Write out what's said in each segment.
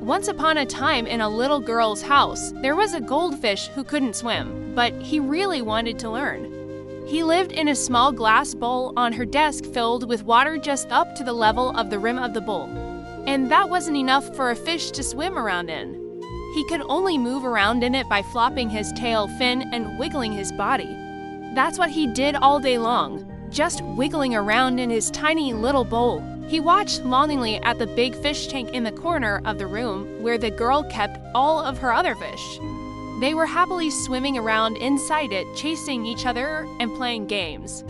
Once upon a time in a little girl's house, there was a goldfish who couldn't swim, but he really wanted to learn. He lived in a small glass bowl on her desk filled with water just up to the level of the rim of the bowl. And that wasn't enough for a fish to swim around in. He could only move around in it by flopping his tail fin and wiggling his body. That's what he did all day long, just wiggling around in his tiny little bowl. He watched longingly at the big fish tank in the corner of the room where the girl kept all of her other fish. They were happily swimming around inside it, chasing each other and playing games.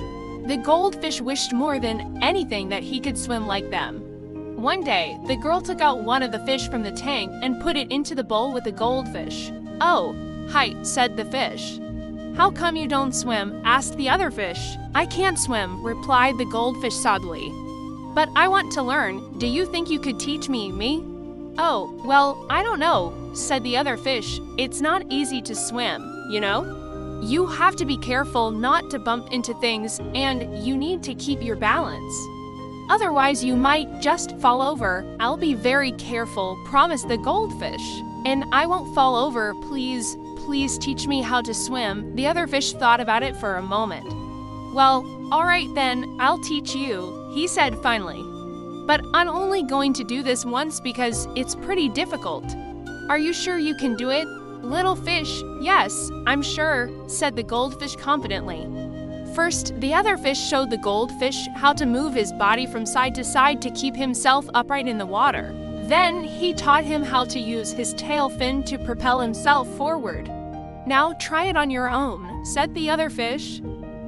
The goldfish wished more than anything that he could swim like them. One day, the girl took out one of the fish from the tank and put it into the bowl with the goldfish. "Oh, hi," said the fish. "How come you don't swim?" asked the other fish. "I can't swim," replied the goldfish sadly. "But I want to learn. Do you think you could teach me?" "Oh, well, I don't know," said the other fish. "It's not easy to swim, you know? You have to be careful not to bump into things, and you need to keep your balance. Otherwise, you might just fall over." "I'll be very careful," promised the goldfish. "And I won't fall over, please teach me how to swim." The other fish thought about it for a moment. "Well, all right then, I'll teach you," he said finally. "But I'm only going to do this once because it's pretty difficult. Are you sure you can do it?" "Little fish, yes, I'm sure," said the goldfish confidently. First, the other fish showed the goldfish how to move his body from side to side to keep himself upright in the water. Then, he taught him how to use his tail fin to propel himself forward. "Now try it on your own," said the other fish.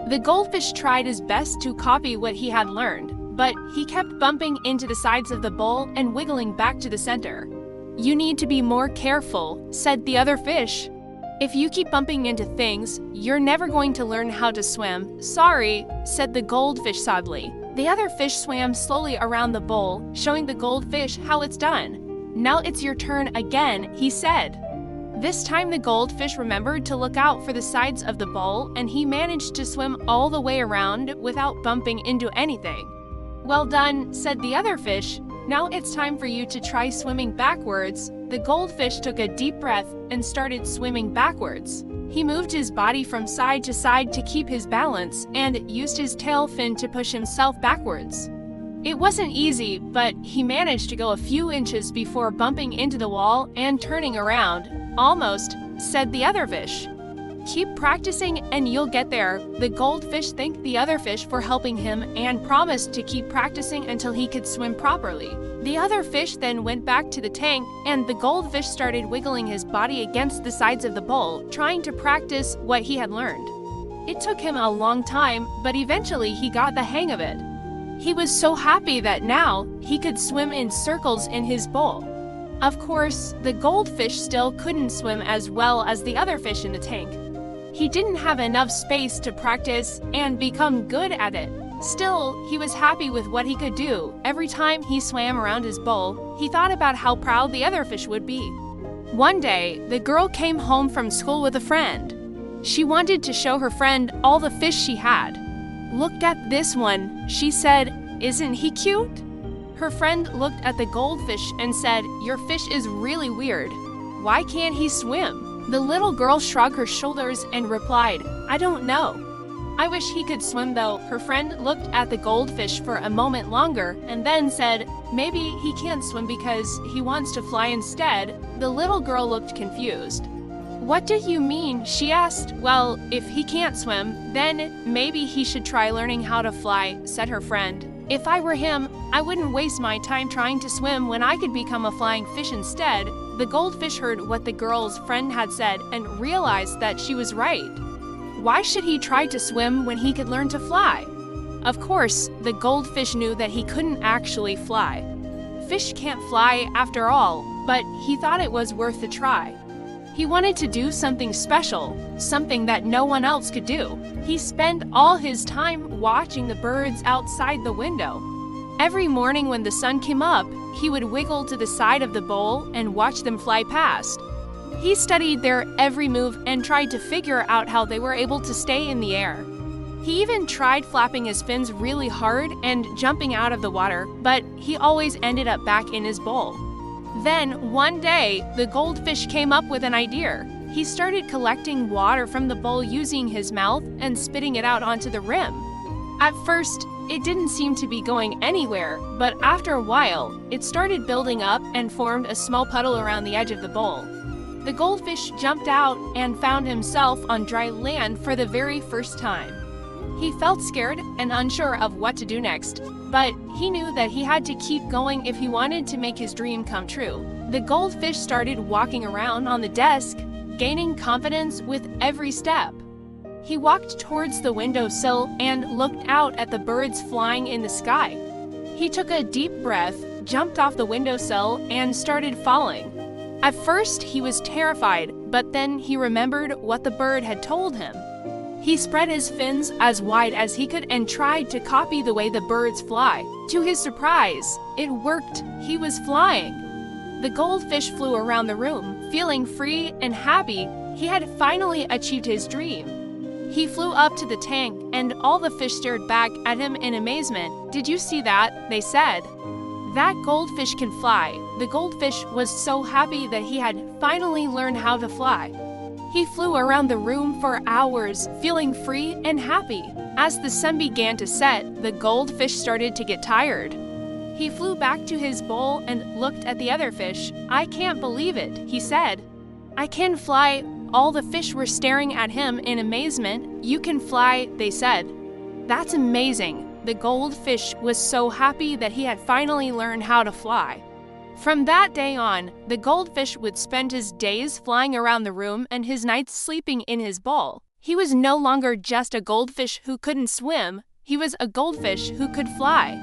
The goldfish tried his best to copy what he had learned, but he kept bumping into the sides of the bowl and wiggling back to the center. "You need to be more careful," said the other fish. "If you keep bumping into things, you're never going to learn how to swim." "Sorry," said the goldfish sadly. The other fish swam slowly around the bowl, showing the goldfish how it's done. "Now it's your turn again," he said. This time the goldfish remembered to look out for the sides of the bowl, and he managed to swim all the way around without bumping into anything. "Well done," said the other fish. "Now it's time for you to try swimming backwards." The goldfish took a deep breath and started swimming backwards. He moved his body from side to side to keep his balance and used his tail fin to push himself backwards. It wasn't easy, but he managed to go a few inches before bumping into the wall and turning around. "Almost," said the other fish. "Keep practicing and you'll get there." The goldfish thanked the other fish for helping him and promised to keep practicing until he could swim properly. The other fish then went back to the tank, and the goldfish started wiggling his body against the sides of the bowl, trying to practice what he had learned. It took him a long time, but eventually he got the hang of it. He was so happy that now he could swim in circles in his bowl. Of course, the goldfish still couldn't swim as well as the other fish in the tank. He didn't have enough space to practice and become good at it. Still, he was happy with what he could do. Every time he swam around his bowl, he thought about how proud the other fish would be. One day, the girl came home from school with a friend. She wanted to show her friend all the fish she had. "Look at this one," she said. "Isn't he cute?" Her friend looked at the goldfish and said, "Your fish is really weird. Why can't he swim?" The little girl shrugged her shoulders and replied, "I don't know. I wish he could swim though." Her friend looked at the goldfish for a moment longer and then said, "Maybe he can't swim because he wants to fly instead." The little girl looked confused. "What do you mean?" she asked. "Well, if he can't swim, then maybe he should try learning how to fly," said her friend. "If I were him, I wouldn't waste my time trying to swim when I could become a flying fish instead." The goldfish heard what the girl's friend had said and realized that she was right. Why should he try to swim when he could learn to fly? Of course, the goldfish knew that he couldn't actually fly. Fish can't fly after all, but he thought it was worth a try. He wanted to do something special, something that no one else could do. He spent all his time watching the birds outside the window. Every morning when the sun came up, he would wiggle to the side of the bowl and watch them fly past. He studied their every move and tried to figure out how they were able to stay in the air. He even tried flapping his fins really hard and jumping out of the water, but he always ended up back in his bowl. Then, one day, the goldfish came up with an idea. He started collecting water from the bowl using his mouth and spitting it out onto the rim. At first, it didn't seem to be going anywhere, but after a while, it started building up and formed a small puddle around the edge of the bowl. The goldfish jumped out and found himself on dry land for the very first time. He felt scared and unsure of what to do next, but he knew that he had to keep going if he wanted to make his dream come true. The goldfish started walking around on the desk, gaining confidence with every step. He walked towards the windowsill and looked out at the birds flying in the sky. He took a deep breath, jumped off the windowsill, and started falling. At first, he was terrified, but then he remembered what the bird had told him. He spread his fins as wide as he could and tried to copy the way the birds fly. To his surprise, it worked. He was flying. The goldfish flew around the room, feeling free and happy. He had finally achieved his dream. He flew up to the tank, and all the fish stared back at him in amazement. "Did you see that?" they said. "That goldfish can fly." The goldfish was so happy that he had finally learned how to fly. He flew around the room for hours, feeling free and happy. As the sun began to set, the goldfish started to get tired. He flew back to his bowl and looked at the other fish. "I can't believe it," he said. "I can fly." All the fish were staring at him in amazement. "You can fly," they said. "That's amazing." The goldfish was so happy that he had finally learned how to fly. From that day on, the goldfish would spend his days flying around the room and his nights sleeping in his bowl. He was no longer just a goldfish who couldn't swim. He was a goldfish who could fly.